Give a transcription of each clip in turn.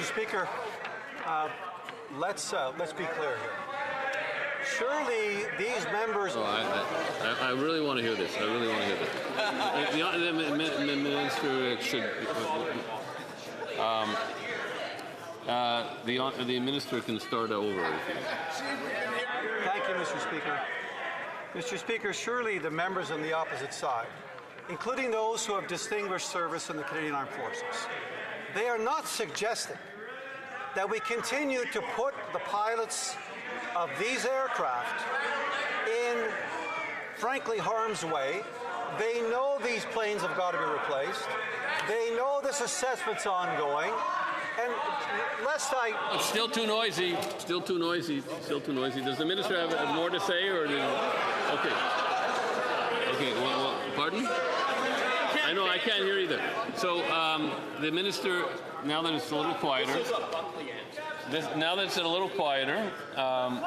Speaker, let's be clear here. Surely these members. Oh, I really want to hear this. I really want to hear this. The minister should. The minister can start over. Thank you, Mr. Speaker. Mr. Speaker, surely the members on the opposite side, including those who have distinguished service in the Canadian Armed Forces, they are not suggesting that we continue to put the pilots of these aircraft in, frankly, harm's way. They know these planes have got to be replaced. They know this assessment's ongoing. And lest I... It's still too noisy. Still too noisy. Still too noisy. Does the minister have more to say, or did... Okay. Okay. Well, pardon? I know I can't hear either. So the minister, now that it's a little quieter, now that it's a little quieter, now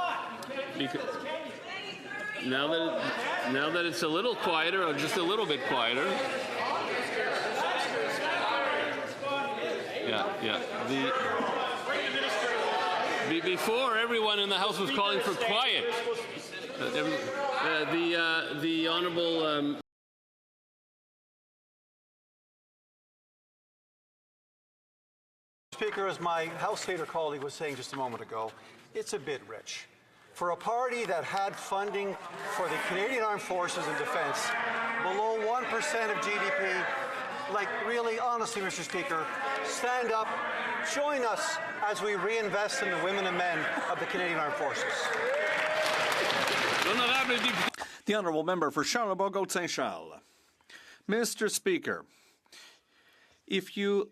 that it's a little quieter, or just a little bit quieter. Yeah. Before, everyone in the House was calling for quiet. The honourable. Speaker, as my House Leader colleague was saying just a moment ago, it's a bit rich. For a party that had funding for the Canadian Armed Forces and Defence below 1% of GDP, like really, honestly, Mr. Speaker, stand up, join us as we reinvest in the women and men of the Canadian Armed Forces. The Honourable Member for Charlebourg-Saint-Charles. Mr. Speaker, if you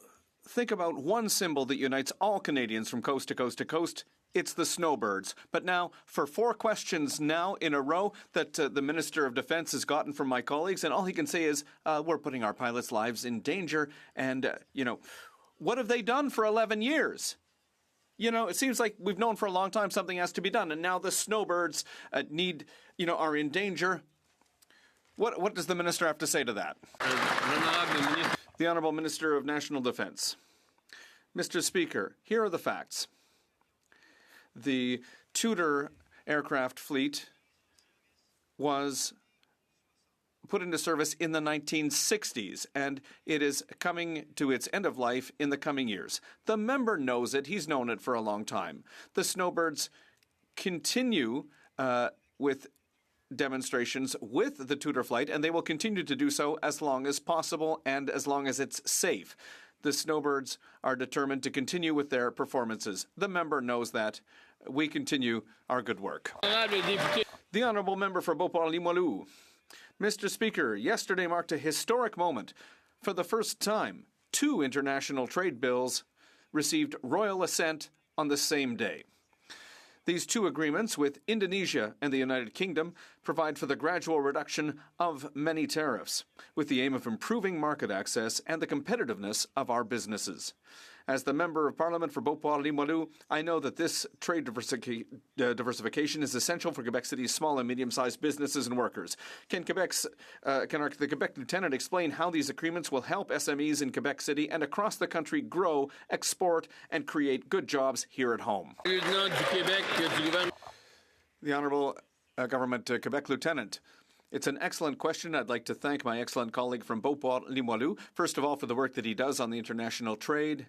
think about one symbol that unites all Canadians from coast to coast to coast, it's the snowbirds. But now, for 4 questions now in a row that the Minister of Defence has gotten from my colleagues, and all he can say is, we're putting our pilots' lives in danger. And, what have they done for 11 years? It seems like we've known for a long time something has to be done. And now the snowbirds are in danger. What does the Minister have to say to that? The Honourable Minister of National Defence. Mr. Speaker, here are the facts. The Tudor aircraft fleet was put into service in the 1960s, and it is coming to its end of life in the coming years. The member knows it. He's known it for a long time. The snowbirds continue with demonstrations with the Tudor flight, and they will continue to do so as long as possible and as long as it's safe. The snowbirds are determined to continue with their performances. The member knows that. We continue our good work. The Honourable Member for Beauport-Limoilou. Mr. Speaker, yesterday marked a historic moment. For the first time, 2 international trade bills received royal assent on the same day. These 2 agreements with Indonesia and the United Kingdom provide for the gradual reduction of many tariffs, with the aim of improving market access and the competitiveness of our businesses. As the Member of Parliament for Beauport-Limoilou, I know that this trade diversification is essential for Quebec City's small and medium-sized businesses and workers. Can the Quebec Lieutenant explain how these agreements will help SMEs in Quebec City and across the country grow, export, and create good jobs here at home? The Honourable Government Quebec Lieutenant. It's an excellent question. I'd like to thank my excellent colleague from Beauport-Limoilou, first of all, for the work that he does on the international trade.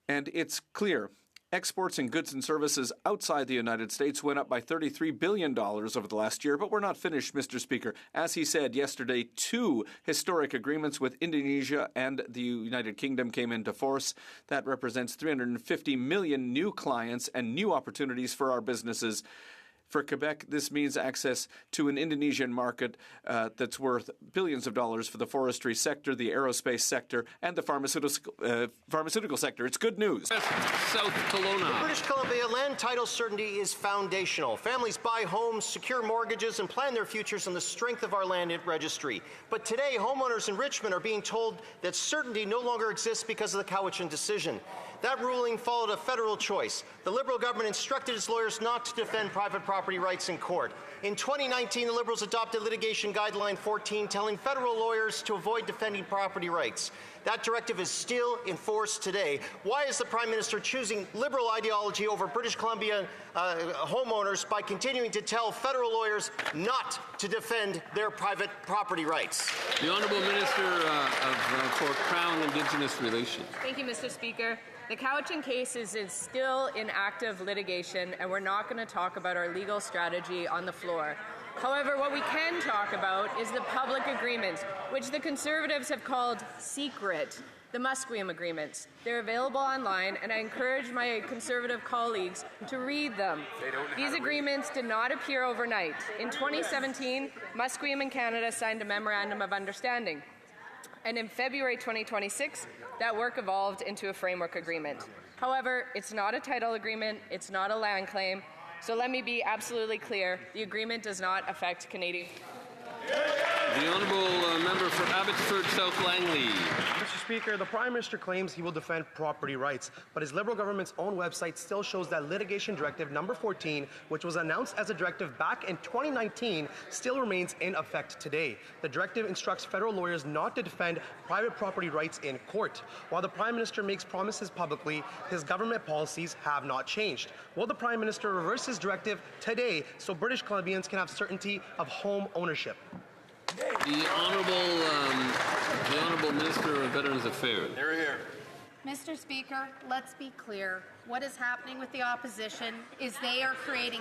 And it's clear, exports in goods and services outside the United States went up by $33 billion over the last year, but we're not finished, Mr. Speaker. As he said yesterday, 2 historic agreements with Indonesia and the United Kingdom came into force. That represents 350 million new clients and new opportunities for our businesses. For Quebec, this means access to an Indonesian market that's worth billions of dollars for the forestry sector, the aerospace sector, and the pharmaceutical sector. It's good news. South Kelowna. In British Columbia, land title certainty is foundational. Families buy homes, secure mortgages, and plan their futures on the strength of our land registry. But today, homeowners in Richmond are being told that certainty no longer exists because of the Cowichan decision. That ruling followed a federal choice. The Liberal government instructed its lawyers not to defend private property property rights in court. In 2019, the Liberals adopted Litigation Guideline 14, telling federal lawyers to avoid defending property rights. That directive is still in force today. Why is the Prime Minister choosing Liberal ideology over British Columbia homeowners by continuing to tell federal lawyers not to defend their private property rights? The Honourable Minister for Crown Indigenous Relations. Thank you, Mr. Speaker. The Cowichan case is still in active litigation, and we're not going to talk about our legal strategy on the floor. However, what we can talk about is the public agreements, which the Conservatives have called secret, the Musqueam agreements. They're available online, and I encourage my Conservative colleagues to read them. These agreements did not appear overnight. In 2017, Musqueam and Canada signed a Memorandum of Understanding. And in February 2026, that work evolved into a framework agreement. However, it's not a title agreement, it's not a land claim, so let me be absolutely clear, the agreement does not affect Canadian. The Honourable Member for Abbotsford South Langley. Mr. Speaker, the Prime Minister claims he will defend property rights, but his Liberal government's own website still shows that Litigation Directive Number 14, which was announced as a directive back in 2019, still remains in effect today. The directive instructs federal lawyers not to defend private property rights in court. While the Prime Minister makes promises publicly, his government policies have not changed. Will the Prime Minister reverse his directive today so British Columbians can have certainty of home ownership? The Honourable Minister of Veterans Affairs. Mr. Speaker, let's be clear. What is happening with the opposition is they are creating